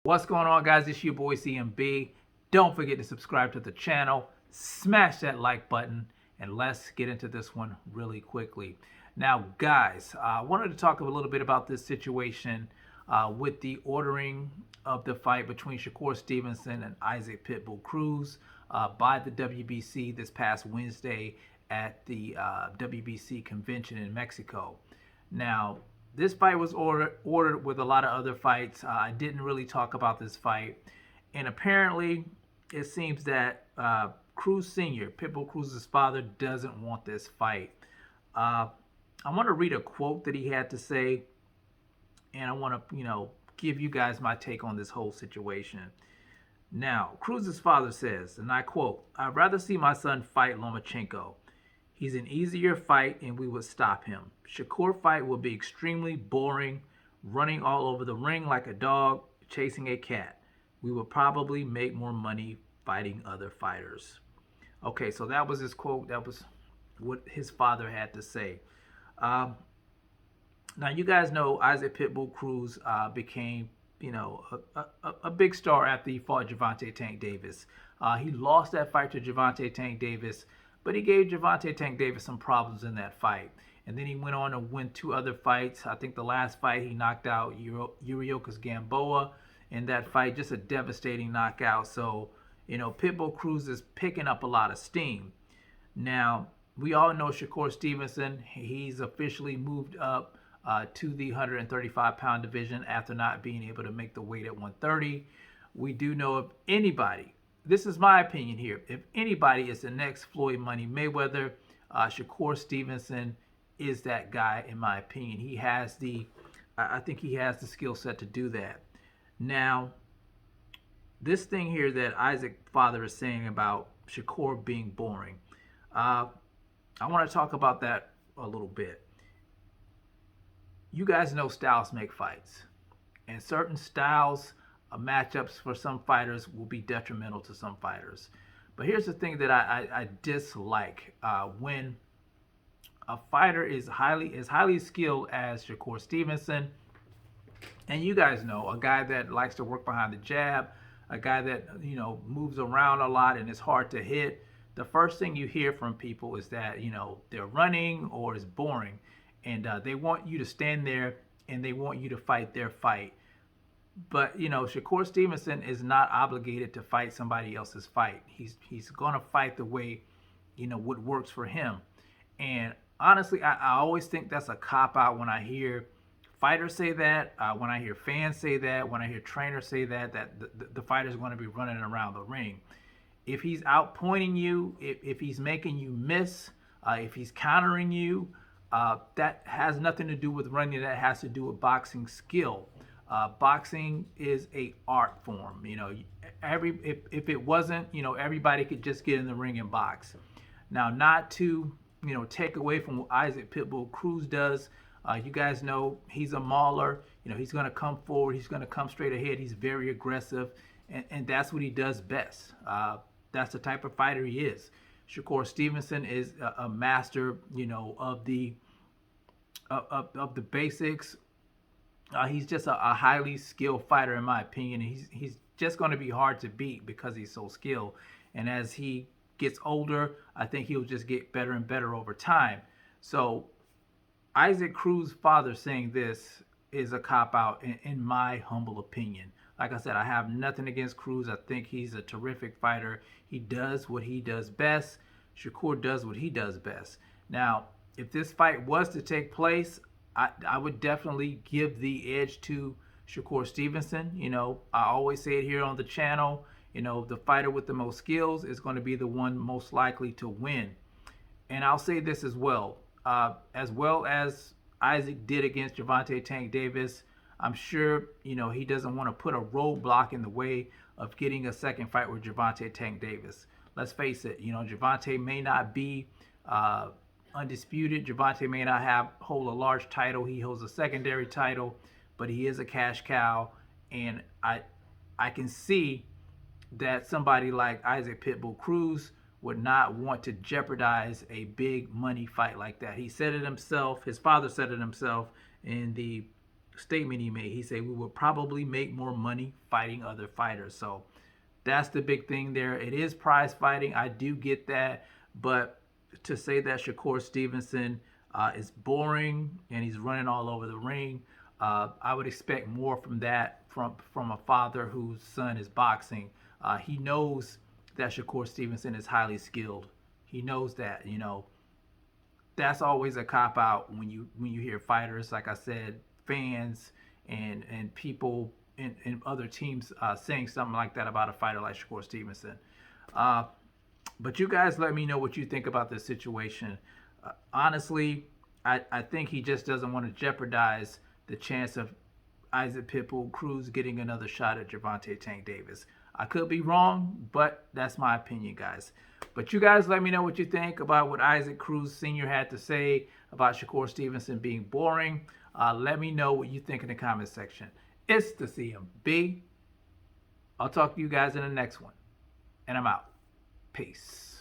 What's going on, guys? It's your boy CMB. Don't forget to subscribe to the channel, smash that like button, and let's get into this one really quickly. Now, guys, I wanted to talk a little bit about this situation with the ordering of the fight between Shakur Stevenson and Isaac Pitbull Cruz by the WBC this past Wednesday at the WBC convention in Mexico. Now, this fight was ordered with a lot of other fights. I didn't really talk about this fight. And apparently, it seems that Cruz Sr., Pitbull Cruz's father, doesn't want this fight. I want to read a quote that he had to say, and I want to, give you guys my take on this whole situation. Now, Cruz's father says, and I quote, "I'd rather see my son fight Lomachenko. He's an easier fight and we would stop him. Shakur fight will be extremely boring, running all over the ring like a dog, chasing a cat. We will probably make more money fighting other fighters." Okay, so that was his quote. That was what his father had to say. Now, you guys know Isaac Pitbull Cruz became, a big star after he fought Gervonta Tank Davis. He lost that fight to Gervonta Tank Davis, but he gave Gervonta Tank Davis some problems in that fight. And then he went on to win two other fights. I think the last fight he knocked out Yuriorkis Gamboa in that fight, just a devastating knockout. So, Pitbull Cruz is picking up a lot of steam. Now, we all know Shakur Stevenson. He's officially moved up to the 135-pound division after not being able to make the weight at 130. We do know if anybody, this is my opinion here, if anybody is the next Floyd Money Mayweather, Shakur Stevenson is that guy, in my opinion. I think he has the skill set to do that. Now, this thing here that Isaac's father is saying about Shakur being boring, I want to talk about that a little bit. You guys know styles make fights, and certain styles matchups for some fighters will be detrimental to some fighters. But here's the thing that I dislike when a fighter is highly skilled as Shakur Stevenson, and you guys know a guy that likes to work behind the jab, a guy that moves around a lot and is hard to hit. The first thing you hear from people is that they're running or it's boring, and they want you to stand there and they want you to fight their fight. But Shakur Stevenson is not obligated to fight somebody else's fight. He's gonna fight the way what works for him. And honestly, I always think that's a cop out when I hear fighters say that, when I hear fans say that, when I hear trainers say that the fighter's going to be running around the ring. If he's outpointing you, if he's making you miss, if he's countering you, that has nothing to do with running. That has to do with boxing skill. Boxing is a art form. If it wasn't, everybody could just get in the ring and box. Now, not to take away from what Isaac Pitbull Cruz does. You guys know he's a mauler. He's going to come forward. He's going to come straight ahead. He's very aggressive, and that's what he does best. That's the type of fighter he is. Shakur Stevenson is a master, of the basics. He's just a highly skilled fighter, in my opinion. He's just going to be hard to beat because he's so skilled. And as he gets older, I think he'll just get better and better over time. So Isaac Cruz's father saying this is a cop-out, in my humble opinion. Like I said, I have nothing against Cruz. I think he's a terrific fighter. He does what he does best. Shakur does what he does best. Now, if this fight was to take place, I would definitely give the edge to Shakur Stevenson. I always say it here on the channel. The fighter with the most skills is going to be the one most likely to win. And I'll say this as well as Isaac did against Gervonta Tank Davis. I'm sure, he doesn't want to put a roadblock in the way of getting a second fight with Gervonta Tank Davis. Let's face it, Gervonta may not be undisputed. Gervonta may not hold a large title. He holds a secondary title, but he is a cash cow. And I can see that somebody like Isaac Pitbull Cruz would not want to jeopardize a big money fight like that. He said it himself. His father said it himself in the statement he made. He said we would probably make more money fighting other fighters. So that's the big thing there. It is prize fighting. I do get that, but to say that Shakur Stevenson is boring and he's running all over the ring, I would expect more from that from a father whose son is boxing. He knows that Shakur Stevenson is highly skilled. He knows that, that's always a cop out when you hear fighters, like I said, fans and people in other teams saying something like that about a fighter like Shakur Stevenson. Uh, but you guys let me know what you think about this situation. Honestly, I think he just doesn't want to jeopardize the chance of Isaac Pitbull Cruz getting another shot at Gervonta Tank Davis. I could be wrong, but that's my opinion, guys. But you guys let me know what you think about what Isaac Cruz Sr. had to say about Shakur Stevenson being boring. Let me know what you think in the comment section. It's the CMB. I'll talk to you guys in the next one. And I'm out. Peace.